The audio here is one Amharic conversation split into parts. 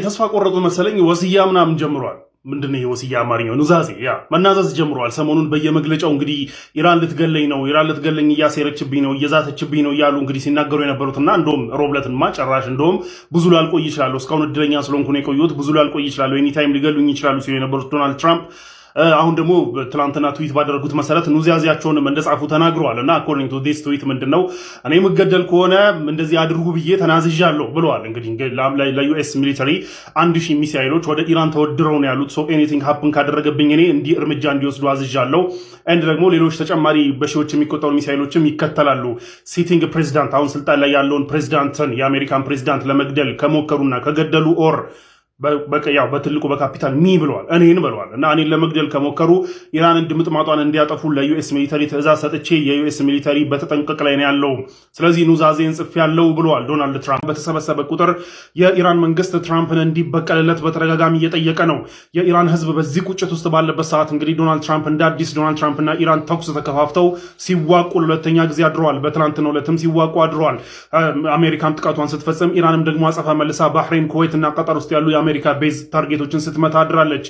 ተስፋ ቆረጡ መሰለኝ ወስያ ምናምን ጀምሯል። ምንድነው የወስያ አማርኛው ኑዛዜ መናዘዝ ጀምሯል። ሰሞኑን በየመግለጫው እንግዲህ ኢራን ልትገለኝ እያሴረችብኝ ነው እየዛተችብኝ ነው እያሉ እንግዲህ ሲናገሩ የነበሩትና እንደውም ሮብለትንማ ጨራሽ እንደውም ብዙ ላልቆይ ይችላል እስካሁን እድለኛ ስለሆንኩ ነው የቆየሁት ብዙ ላልቆይ ይችላል ኤኒታይም ሊገሉኝ ይችላሉ ሲሉ የነበሩት ዶናልድ ትራምፕ አሁን ደግሞ ትላንትና ትዊት ባደረጉት መሰረት ኑዛዜያቸውንም እንደጻፉ ተናግረዋል። እና አኮርዲንግ ቱ ዲስ ትዊት ምንድነው እኔ የምገደል ከሆነ እንደዚህ አድርጉ ብዬ ተናዝዣለሁ ብለዋል። እንግዲህ ለዩኤስ ሚሊተሪ 1000 ሚሳኤሎች ወደ ኢራን ተወድረው ነው ያሉት። ሶ ኤኒቲንግ ሃፕን ካደረገብኝ እኔ እንዲህ እርምጃ እንዲወስዱ አዝዣለሁ። አንድ ደግሞ ሌሎች ተጨማሪ በሺዎች የሚቆጠሩ ሚሳኤሎችም ይከተላሉ። ሲቲንግ ፕሬዚዳንት አሁን ስልጣን ላይ ያለውን ፕሬዚዳንትን የአሜሪካን ፕሬዚዳንት ለመግደል ከሞከሩና ከገደሉ ኦር በቀያው በትልቁ በካፒታል ብለዋል እኔን ብለዋል እና እኔን ለመግደል ከሞከሩ ኢራንን ድምጥማጧን እንዲያጠፉ ለዩኤስ ሚሊተሪ ትዕዛዝ ሰጥቼ የዩኤስ ሚሊተሪ በተጠንቀቅ ላይ ነው ያለው። ስለዚህ ኑዛዜን ጽፌያለሁ ብለዋል ዶናልድ ትራምፕ። በተሰበሰበ ቁጥር የኢራን መንግስት ትራምፕን እንዲበቀልለት በተደጋጋሚ እየጠየቀ ነው። የኢራን ህዝብ በዚህ ቁጭት ውስጥ ባለበት ሰዓት እንግዲህ ዶናልድ ትራምፕ እንደ አዲስ ዶናልድ ትራምፕና ኢራን ተኩስ ተከፋፍተው ሲዋቁ ለሁለተኛ ጊዜ አድረዋል። በትናንትናው ዕለትም ሲዋቁ አድረዋል። አሜሪካም ጥቃቷን ስትፈጽም ኢራንም ደግሞ አጸፋ መልሳ ባህሬን፣ ኩዌት እና ቀጠር ውስጥ ያሉ የአሜሪካ ቤዝ ታርጌቶችን ስትመታ አድራለች።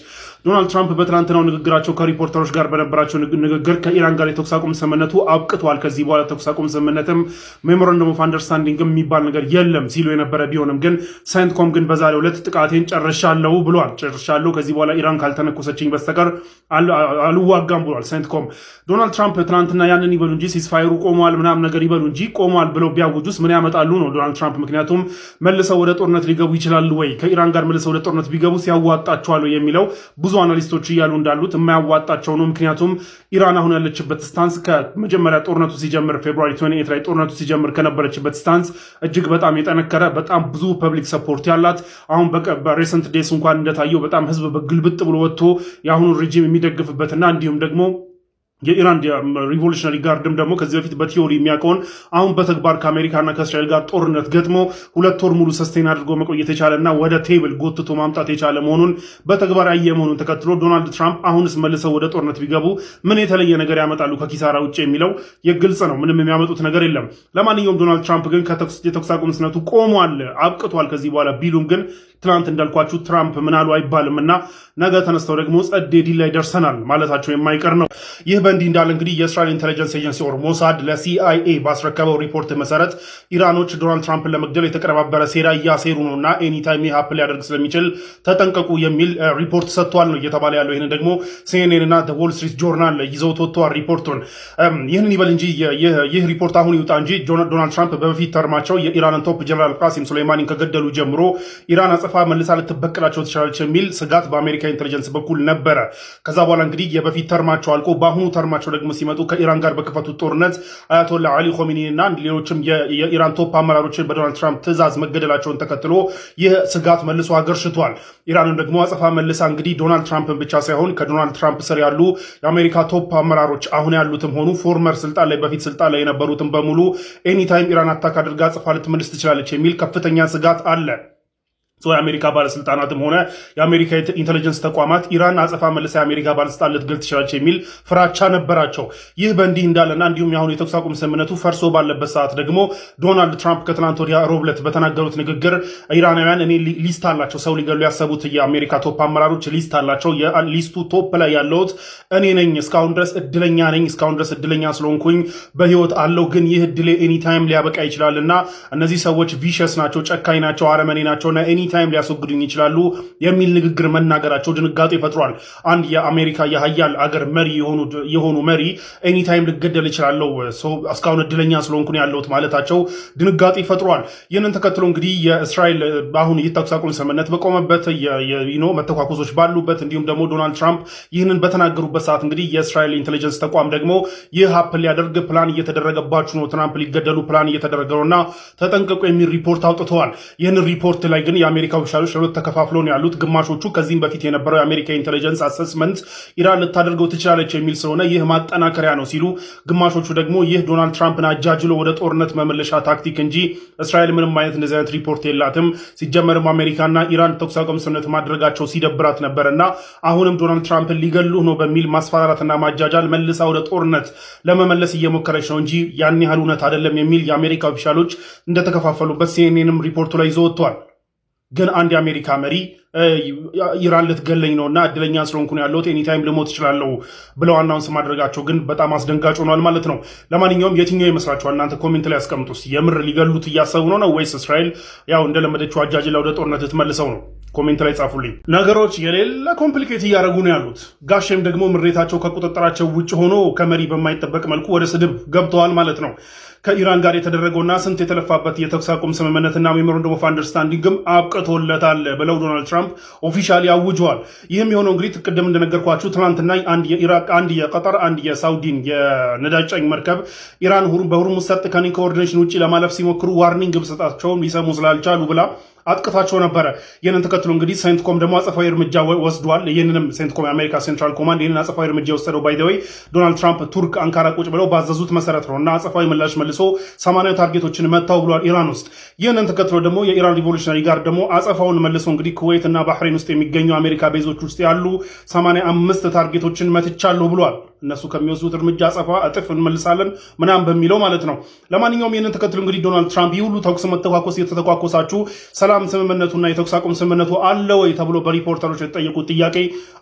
ዶናልድ ትራምፕ በትናንትናው ንግግራቸው ከሪፖርተሮች ጋር በነበራቸው ንግግር ከኢራን ጋር የተኩስ አቁም ስምምነቱ አብቅቷል፣ ከዚህ በኋላ ተኩስ አቁም ስምምነትም ሜሞራንደም ኦፍ አንደርስታንዲንግ የሚባል ነገር የለም ሲሉ የነበረ ቢሆንም ግን ሳይንትኮም ግን በዛሬው ዕለት ጥቃቴን ጨርሻለሁ ብሏል። ከዚህ በኋላ ኢራን ካልተነኮሰችኝ በስተቀር አልዋጋም ብሏል ሳይንትኮም። ዶናልድ ትራምፕ ትናንትና ያንን ይበሉ እንጂ ሲስፋየሩ ቆሟል ምናምን ነገር ይበሉ እንጂ ቆሟል ብለው ቢያውጁስ ምን ያመጣሉ ነው ዶናልድ ትራምፕ። ምክንያቱም መልሰው ወደ ጦርነት ሊገቡ ይችላሉ ወይ ከኢራን ጋር መልሰው ወደ ጦርነት ቢገቡ ሲያዋጣቸዋል የሚለው ብዙ አናሊስቶች እያሉ እንዳሉት የማያዋጣቸው ነው። ምክንያቱም ኢራን አሁን ያለችበት ስታንስ ከመጀመሪያ ጦርነቱ ሲጀምር ፌብሩዋሪ 28 ላይ ጦርነቱ ሲጀምር ከነበረችበት ስታንስ እጅግ በጣም የጠነከረ በጣም ብዙ ፐብሊክ ሰፖርት ያላት አሁን በሬሰንት ዴስ እንኳን እንደታየው በጣም ህዝብ በግልብጥ ብሎ ወጥቶ የአሁኑን ሬጂም የሚደግፍበትና እንዲሁም ደግሞ የኢራን ሪቮሉሽነሪ ጋርድም ደግሞ ከዚህ በፊት በቲዮሪ የሚያውቀውን አሁን በተግባር ከአሜሪካና ከእስራኤል ጋር ጦርነት ገጥሞ 2 ወር ሙሉ ሰስቴን አድርጎ መቆየት የቻለና ወደ ቴብል ጎትቶ ማምጣት የቻለ መሆኑን በተግባር ያየ መሆኑን ተከትሎ ዶናልድ ትራምፕ አሁንስ መልሰው ወደ ጦርነት ቢገቡ ምን የተለየ ነገር ያመጣሉ ከኪሳራ ውጭ የሚለው የግልጽ ነው። ምንም የሚያመጡት ነገር የለም። ለማንኛውም ዶናልድ ትራምፕ ግን የተኩስ አቁም ስምምነቱ ቆሟል፣ አብቅቷል ከዚህ በኋላ ቢሉም ግን ትናንት እንዳልኳችሁ ትራምፕ ምናሉ አይባልም እና ነገ ተነስተው ደግሞ ጸዴ ዲል ላይ ደርሰናል ማለታቸው የማይቀር ነው። ይህ በእንዲህ እንዳለ እንግዲህ የእስራኤል ኢንቴሊጀንስ ኤጀንሲ ኦር ሞሳድ ለሲአይኤ ባስረከበው ሪፖርት መሰረት ኢራኖች ዶናልድ ትራምፕን ለመግደል የተቀነባበረ ሴራ እያሴሩ ነው እና ኤኒታይም ይህ ሀፕን ሊያደርግ ስለሚችል ተጠንቀቁ የሚል ሪፖርት ሰጥቷል ነው እየተባለ ያለው። ይህንን ደግሞ ሲኤንኤን እና ዎል ስትሪት ጆርናል ይዘውት ወጥተዋል ሪፖርቱን። ይህንን ይበል እንጂ ይህ ሪፖርት አሁን ይውጣ እንጂ ዶናልድ ትራምፕ በፊት ተርማቸው የኢራንን ቶፕ ጀነራል ቃሲም ሱሌይማኒን ከገደሉ ጀምሮ ኢራን አጸፋ መልሳ ልትበቀላቸው ትችላለች የሚል ስጋት በአሜሪካ ኢንቴሊጀንስ በኩል ነበረ። ከዛ በኋላ እንግዲህ የበፊት ተርማቸው አልቆ በአሁኑ ተርማቸው ደግሞ ሲመጡ ከኢራን ጋር በከፈቱት ጦርነት አያቶላ አሊ ኾሜኒ እና ሌሎችም የኢራን ቶፕ አመራሮችን በዶናልድ ትራምፕ ትዕዛዝ መገደላቸውን ተከትሎ ይህ ስጋት መልሶ አገርሽቷል። ኢራንን ደግሞ አጸፋ መልሳ እንግዲህ ዶናልድ ትራምፕን ብቻ ሳይሆን ከዶናልድ ትራምፕ ስር ያሉ የአሜሪካ ቶፕ አመራሮች አሁን ያሉትም ሆኑ ፎርመር ስልጣን ላይ በፊት ስልጣን ላይ የነበሩትም በሙሉ ኤኒታይም ኢራን አታክ አድርጋ አጸፋ ልትመልስ ትችላለች የሚል ከፍተኛ ስጋት አለ። የአሜሪካ ባለስልጣናትም ሆነ የአሜሪካ ኢንቴሊጀንስ ተቋማት ኢራን አጸፋ መልሳ የአሜሪካ ባለስልጣን ልትገል ትችላለች የሚል ፍራቻ ነበራቸው። ይህ በእንዲህ እንዳለና እንዲሁም የአሁኑ የተኩስ አቁም ስምምነቱ ፈርሶ ባለበት ሰዓት ደግሞ ዶናልድ ትራምፕ ከትናንት ወዲያ ሮብ ዕለት በተናገሩት ንግግር ኢራናውያን እኔ ሊስት አላቸው፣ ሰው ሊገሉ ያሰቡት የአሜሪካ ቶፕ አመራሮች ሊስት አላቸው፣ የሊስቱ ቶፕ ላይ ያለሁት እኔ ነኝ፣ እስካሁን ድረስ እድለኛ ነኝ፣ እስካሁን ድረስ እድለኛ ስለሆንኩኝ በህይወት አለው፣ ግን ይህ እድሌ ኤኒታይም ሊያበቃ ይችላልና እነዚህ ሰዎች ቪሸስ ናቸው፣ ጨካኝ ናቸው፣ አረመኔ ናቸውና ታይም ሊያስወግዱኝ ይችላሉ የሚል ንግግር መናገራቸው ድንጋጤ ፈጥሯል። አንድ የአሜሪካ የሀያል አገር መሪ የሆኑ መሪ ኤኒታይም ልገደል ይችላለው እስካሁን እድለኛ ስለሆንኩ ያለሁት ማለታቸው ድንጋጤ ፈጥሯል። ይህንን ተከትሎ እንግዲህ የእስራኤል አሁን የተኩስ አቁም ስምምነት በቆመበት መተኳኮሶች ባሉበት እንዲሁም ደግሞ ዶናልድ ትራምፕ ይህንን በተናገሩበት ሰዓት እንግዲህ የእስራኤል ኢንቴሊጀንስ ተቋም ደግሞ ይህ ሀፕን ሊያደርግ ፕላን እየተደረገባችሁ ነው፣ ትራምፕ ሊገደሉ ፕላን እየተደረገ ነውና ተጠንቀቁ የሚል ሪፖርት አውጥተዋል። ይህንን ሪፖርት ላይ ግን የአሜሪካ ኦፊሻሎች ለሁለት ተከፋፍለው ነው ያሉት። ግማሾቹ ከዚህም በፊት የነበረው የአሜሪካ ኢንቴሊጀንስ አሰስመንት ኢራን ልታደርገው ትችላለች የሚል ስለሆነ ይህ ማጠናከሪያ ነው ሲሉ፣ ግማሾቹ ደግሞ ይህ ዶናልድ ትራምፕን አጃጅሎ ወደ ጦርነት መመለሻ ታክቲክ እንጂ እስራኤል ምንም አይነት እንደዚህ አይነት ሪፖርት የላትም፣ ሲጀመርም አሜሪካና ኢራን ተኩስ አቁም ስምምነት ማድረጋቸው ሲደብራት ነበርና አሁንም ዶናልድ ትራምፕን ሊገሉ ነው በሚል ማስፈራራትና ማጃጃል መልሳ ወደ ጦርነት ለመመለስ እየሞከረች ነው እንጂ ያን ያህል እውነት አይደለም የሚል የአሜሪካ ኦፊሻሎች እንደተከፋፈሉበት ሲኤንኤንም ሪፖርቱ ላይ ይዞ ወጥቷል። ግን አንድ የአሜሪካ መሪ ኢራን ልትገለኝ ነውና እድለኛ ስለሆንኩ ነው ያለሁት ኤኒታይም ልሞት እችላለሁ ብለው አናውንስ ማድረጋቸው ግን በጣም አስደንጋጭ ሆኗል ማለት ነው። ለማንኛውም የትኛው ይመስላችኋል? እናንተ ኮሜንት ላይ አስቀምጡ። የምር ሊገሉት እያሰቡ ነው ወይስ እስራኤል ያው እንደለመደችው አጃጅላ ወደ ጦርነት ልትመልሰው ነው? ኮሜንት ላይ ጻፉልኝ። ነገሮች የሌለ ኮምፕሊኬት እያደረጉ ነው ያሉት። ጋሼም ደግሞ ምሬታቸው ከቁጥጥራቸው ውጭ ሆኖ ከመሪ በማይጠበቅ መልኩ ወደ ስድብ ገብተዋል ማለት ነው። ከኢራን ጋር የተደረገውና ስንት የተለፋበት የተኩስ አቁም ስምምነትና ሜሞራንደም ኦፍ አንደርስታንዲንግም አብቅቶለታል ብለው ዶናልድ ትራምፕ ኦፊሻሊ አውጀዋል። ይህም የሆነው እንግዲህ ቅድም እንደነገርኳችሁ ትናንትና አንድ የኢራቅ፣ አንድ የቀጠር፣ አንድ የሳውዲን የነዳጅ ጫኝ መርከብ ኢራን በሁርሙዝ ሰርጥ ከኮኦርዲኔሽን ውጭ ለማለፍ ሲሞክሩ ዋርኒንግ ብሰጣቸውም ሊሰሙ ስላልቻሉ ብላ አጥቅታቸው ነበረ። ይህንን ተከትሎ እንግዲህ ሴንትኮም ደግሞ አጸፋዊ እርምጃ ወስዷል። ይህንንም ሴንትኮም የአሜሪካ ሴንትራል ኮማንድ ይህንን አጸፋዊ እርምጃ የወሰደው ባይ ዘ ወይ ዶናልድ ትራምፕ ቱርክ አንካራ ቁጭ ብለው ባዘዙት መሰረት ነው እና አጸፋዊ ምላሽ መልሶ 80 ታርጌቶችን መታው ብሏል ኢራን ውስጥ። ይህንን ተከትሎ ደግሞ የኢራን ሪቮሉሽነሪ ጋርድ ደግሞ አጸፋውን መልሶ እንግዲህ ኩዌት እና ባህሬን ውስጥ የሚገኙ አሜሪካ ቤዞች ውስጥ ያሉ 85 ታርጌቶችን መትቻለሁ ብሏል። እነሱ ከሚወስዱት እርምጃ አጸፋ እጥፍ እንመልሳለን ምናምን በሚለው ማለት ነው። ለማንኛውም ይህንን ተከትሎ እንግዲህ ዶናልድ ትራምፕ ይህ ሁሉ ተኩስ መተኳኮስ የተተኳኮሳችሁ ሰላም ስምምነቱና የተኩስ አቁም ስምምነቱ አለ ወይ ተብሎ በሪፖርተሮች የተጠየቁት ጥያቄ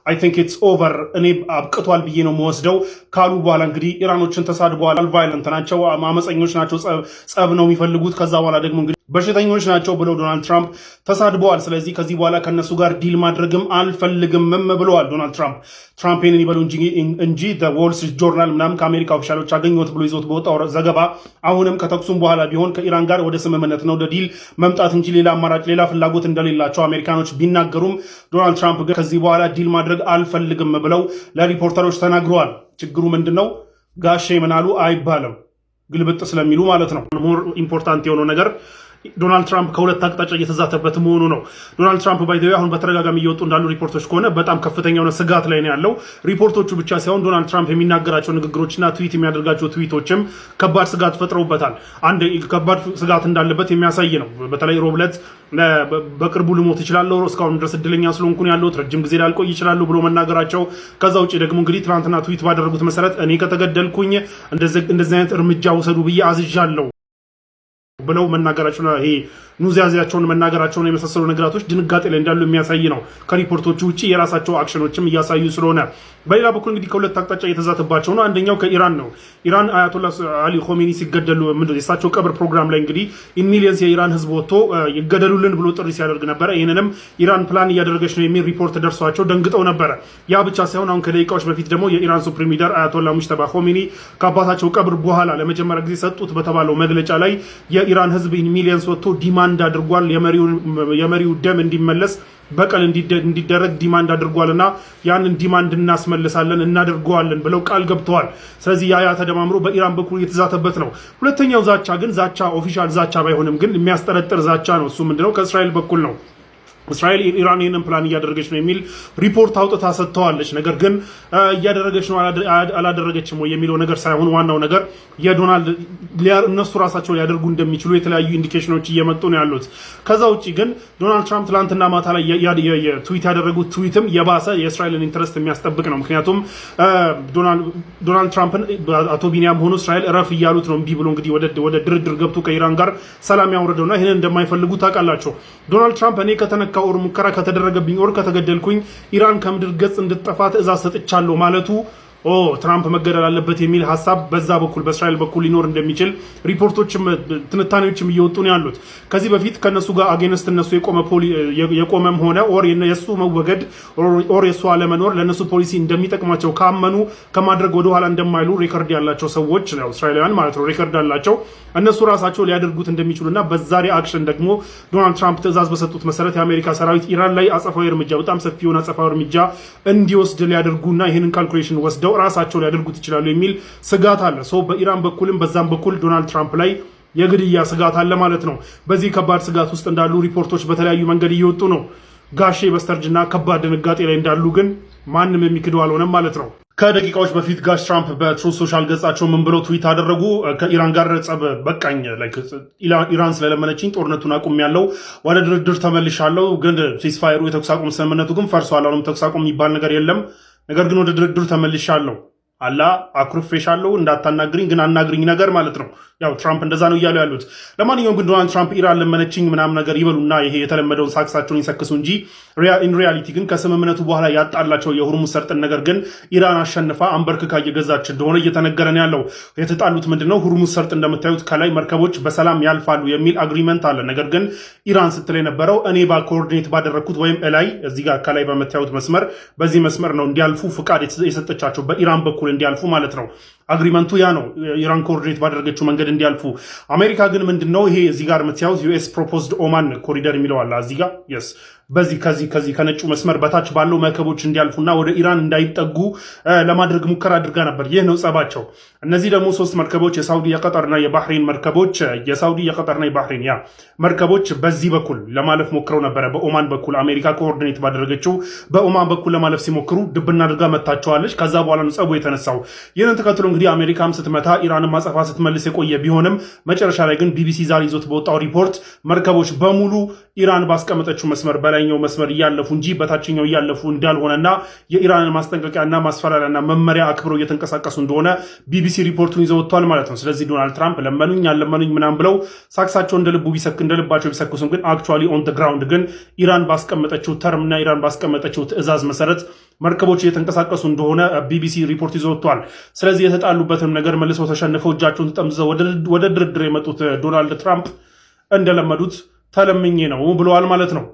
አይ ቲንክ ኢትስ ኦቨር እኔ አብቅቷል ብዬ ነው የምወስደው ካሉ በኋላ እንግዲህ ኢራኖችን ተሳድበዋል። ቫይለንት ናቸው፣ አመፀኞች ናቸው፣ ጸብ ነው የሚፈልጉት። ከዛ በኋላ ደግሞ እንግዲህ በሽተኞች ናቸው ብለው ዶናልድ ትራምፕ ተሳድበዋል። ስለዚህ ከዚህ በኋላ ከነሱ ጋር ዲል ማድረግም አልፈልግምም ብለዋል ዶናልድ ትራምፕ። ትራምፕን ይበሉ እንጂ ዎል ስትሪት ጆርናል ምናምን ከአሜሪካ ኦፊሻሎች አገኘሁት ብሎ ይዞት በወጣው ዘገባ አሁንም ከተኩሱም በኋላ ቢሆን ከኢራን ጋር ወደ ስምምነት ነው ወደ ዲል መምጣት እንጂ ሌላ አማራጭ ሌላ ፍላጎት እንደሌላቸው አሜሪካኖች ቢናገሩም ዶናልድ ትራምፕ ግን ከዚህ በኋላ ዲል ማድረግ አልፈልግም ብለው ለሪፖርተሮች ተናግረዋል። ችግሩ ምንድነው? ጋሼ ምናሉ አይባልም ግልብጥ ስለሚሉ ማለት ነው። ሞር ኢምፖርታንት የሆነው ነገር ዶናልድ ትራምፕ ከሁለት አቅጣጫ እየተዛተበት መሆኑ ነው። ዶናልድ ትራምፕ ባይዘው አሁን በተደጋጋሚ እየወጡ እንዳሉ ሪፖርቶች ከሆነ በጣም ከፍተኛ የሆነ ስጋት ላይ ነው ያለው። ሪፖርቶቹ ብቻ ሳይሆን ዶናልድ ትራምፕ የሚናገራቸው ንግግሮችና ትዊት የሚያደርጋቸው ትዊቶችም ከባድ ስጋት ፈጥረውበታል። አንድ ከባድ ስጋት እንዳለበት የሚያሳይ ነው። በተለይ ሮብ ዕለት በቅርቡ ልሞት እችላለሁ፣ እስካሁን ድረስ እድለኛ ስለሆንኩ ያለሁት ረጅም ጊዜ ላልቆይ ይችላሉ ብሎ መናገራቸው። ከዛ ውጭ ደግሞ እንግዲህ ትናንትና ትዊት ባደረጉት መሰረት እኔ ከተገደልኩኝ እንደዚህ አይነት እርምጃ ውሰዱ ብዬ አዝዣለሁ ብለው መናገራቸው ይሄ ኑዛዜያቸውን መናገራቸውን የመሳሰሉ ነገራቶች ድንጋጤ ላይ እንዳሉ የሚያሳይ ነው። ከሪፖርቶቹ ውጪ የራሳቸው አክሽኖችም እያሳዩ ስለሆነ በሌላ በኩል እንግዲህ ከሁለት አቅጣጫ እየተዛተባቸው ነው። አንደኛው ከኢራን ነው። ኢራን አያቶላ አሊ ኾሜኒ ሲገደሉ የሳቸው ቀብር ፕሮግራም ላይ እንግዲህ ሚሊየንስ የኢራን ህዝብ ወጥቶ ይገደሉልን ብሎ ጥሪ ሲያደርግ ነበረ። ይህንንም ኢራን ፕላን እያደረገች ነው የሚል ሪፖርት ደርሷቸው ደንግጠው ነበረ። ያ ብቻ ሳይሆን አሁን ከደቂቃዎች በፊት ደግሞ የኢራን ሱፕሪም ሊደር አያቶላ ሙጅተባ ኾሜኒ ከአባታቸው ቀብር በኋላ ለመጀመሪያ ጊዜ ሰጡት በተባለው መግለጫ ላይ የኢራን ህዝብ ሚሊየንስ ወጥቶ ዲማንድ አድርጓል። የመሪው ደም እንዲመለስ በቀል እንዲደረግ ዲማንድ አድርጓልና ያንን ዲማንድ እናስመልሳለን እናደርገዋለን ብለው ቃል ገብተዋል። ስለዚህ ያ ተደማምሮ በኢራን በኩል የተዛተበት ነው። ሁለተኛው ዛቻ ግን ኦፊሻል ዛቻ ባይሆንም ግን የሚያስጠረጥር ዛቻ ነው። እሱ ምንድነው? ከእስራኤል በኩል ነው። እስራኤል ኢራን ይህንን ፕላን እያደረገች ነው የሚል ሪፖርት አውጥታ ሰጥተዋለች። ነገር ግን እያደረገች ነው አላደረገችም ወይ የሚለው ነገር ሳይሆን ዋናው ነገር እነሱ ራሳቸው ሊያደርጉ እንደሚችሉ የተለያዩ ኢንዲኬሽኖች እየመጡ ነው ያሉት። ከዛ ውጭ ግን ዶናልድ ትራምፕ ትላንትና ማታ ላይ ትዊት ያደረጉት ትዊትም የባሰ የእስራኤልን ኢንትረስት የሚያስጠብቅ ነው። ምክንያቱም ዶናልድ ትራምፕን አቶ ቢኒያም ሆኖ እስራኤል እረፍ እያሉት ነው። እምቢ ብሎ እንግዲህ ወደ ድርድር ገብቶ ከኢራን ጋር ሰላም ያወረደውና ይህንን እንደማይፈልጉ ታውቃላቸው። ዶናልድ ትራምፕ እኔ ከተነካ ኦር ሙከራ ከተደረገብኝ ኦር ከተገደልኩኝ ኢራን ከምድር ገጽ እንድትጠፋ ትዕዛዝ ሰጥቻለሁ ማለቱ ትራምፕ መገደል አለበት የሚል ሀሳብ በዛ በኩል በእስራኤል በኩል ሊኖር እንደሚችል ሪፖርቶችም ትንታኔዎችም እየወጡ ነው ያሉት። ከዚህ በፊት ከነሱ ጋር አጌንስት እነሱ የቆመም ሆነ ኦር የሱ መወገድ ኦር የሱ አለመኖር ለነሱ ፖሊሲ እንደሚጠቅማቸው ካመኑ ከማድረግ ወደኋላ እንደማይሉ ሪከርድ ያላቸው ሰዎች ነው እስራኤላውያን ማለት ነው። ሪከርድ አላቸው። እነሱ ራሳቸው ሊያደርጉት እንደሚችሉና በዛሬ አክሽን ደግሞ ዶናልድ ትራምፕ ትዕዛዝ በሰጡት መሰረት የአሜሪካ ሰራዊት ኢራን ላይ አጸፋዊ እርምጃ በጣም ሰፊ የሆነ አጸፋዊ እርምጃ እንዲወስድ ሊያደርጉና ይህንን ካልኩሌሽን ወስደው ራሳቸው ሊያደርጉት ይችላሉ የሚል ስጋት አለ። በኢራን በኩልም በዛም በኩል ዶናልድ ትራምፕ ላይ የግድያ ስጋት አለ ማለት ነው። በዚህ ከባድ ስጋት ውስጥ እንዳሉ ሪፖርቶች በተለያዩ መንገድ እየወጡ ነው። ጋሼ በስተርጅና ከባድ ድንጋጤ ላይ እንዳሉ ግን ማንም የሚክደው አልሆነም ማለት ነው። ከደቂቃዎች በፊት ጋሽ ትራምፕ በትሩዝ ሶሻል ገጻቸው ምን ብለው ትዊት አደረጉ? ከኢራን ጋር ጸብ በቃኝ፣ ኢራን ስለለመነችኝ ጦርነቱን አቁሜያለሁ፣ ወደ ድርድር ተመልሻለሁ። ግን ሲስፋየሩ የተኩስ አቁም ስምምነቱ ግን ፈርሷል። አሁንም ተኩስ አቁም የሚባል ነገር የለም። ነገር ግን ወደ ድርድር ተመልሻለሁ። አላ አኩርፌሻለሁ እንዳታናግሪኝ ግን አናግሪኝ ነገር ማለት ነው። ያው ትራምፕ እንደዛ ነው እያሉ ያሉት። ለማንኛውም ግን ዶናልድ ትራምፕ ኢራን ለመነችኝ ምናምን ነገር ይበሉና ይሄ የተለመደውን ሳክሳቸውን ይሰክሱ እንጂ ኢን ሪያሊቲ ግን ከስምምነቱ በኋላ ያጣላቸው የሆርሙዝ ሰርጥን ነገር ግን ኢራን አሸንፋ አንበርክካ እየገዛች እንደሆነ እየተነገረ ነው ያለው። የተጣሉት ምንድነው? ሆርሙዝ ሰርጥ እንደምታዩት ከላይ መርከቦች በሰላም ያልፋሉ የሚል አግሪመንት አለ። ነገር ግን ኢራን ስትል የነበረው እኔ ኮኦርዲኔት ባደረግኩት ወይም እላይ እዚህ ጋር ከላይ በምታዩት መስመር በዚህ መስመር ነው እንዲያልፉ ፍቃድ የሰጠቻቸው በኢራን በኩል እንዲያልፉ ማለት ነው። አግሪመንቱ ያ ነው፣ ኢራን ኮኦርዲኔት ባደረገችው መንገድ እንዲያልፉ። አሜሪካ ግን ምንድነው ይሄ እዚህ ጋር የምታዩት ዩኤስ ፕሮፖዝድ ኦማን ኮሪደር የሚለው አለ እዚህ ጋር የስ በዚህ ከዚህ ከነጩ መስመር በታች ባለው መርከቦች እንዲያልፉና ወደ ኢራን እንዳይጠጉ ለማድረግ ሙከራ አድርጋ ነበር። ይህ ነው ጸባቸው። እነዚህ ደግሞ 3 መርከቦች የሳውዲ የቀጠርና የባህሬን መርከቦች የሳውዲ የቀጠርና የባህሬን መርከቦች በዚህ በኩል ለማለፍ ሞክረው ነበረ። በኦማን በኩል አሜሪካ ኮኦርዲኔት ባደረገችው በኦማን በኩል ለማለፍ ሲሞክሩ ድብና አድርጋ መታቸዋለች። ከዛ በኋላ ነው ጸቡ የተነሳው። ይህንን ተከትሎ እንግዲህ አሜሪካም ስትመታ ኢራንም ማጸፋ ስትመልስ የቆየ ቢሆንም መጨረሻ ላይ ግን ቢቢሲ ዛሬ ይዞት በወጣው ሪፖርት መርከቦች በሙሉ ኢራን ባስቀመጠችው መስመር በላይኛው መስመር እያለፉ እንጂ በታችኛው እያለፉ እንዳልሆነና የኢራንን ማስጠንቀቂያና ማስፈራሪያና መመሪያ አክብረው እየተንቀሳቀሱ እንደሆነ ቢቢሲ ሪፖርቱን ይዘው ወጥቷል ማለት ነው። ስለዚህ ዶናልድ ትራምፕ ለመኑኝ አለመኑኝ ምናምን ብለው ሳክሳቸው እንደልባቸው ቢሰክሱም ግን አክቹዋሊ ኦን ዘ ግራውንድ ግን ኢራን ባስቀመጠችው ተርምና ኢራን ባስቀመጠችው ትዕዛዝ መሰረት መርከቦች እየተንቀሳቀሱ እንደሆነ ቢቢሲ ሪፖርት ይዘው ወጥቷል። ስለዚህ የተጣሉበትም ነገር መልሰው ተሸንፈው እጃቸውን ተጠምዝዘው ወደ ድርድር የመጡት ዶናልድ ትራምፕ እንደለመዱት ተለምኜ ነው ብለዋል ማለት ነው።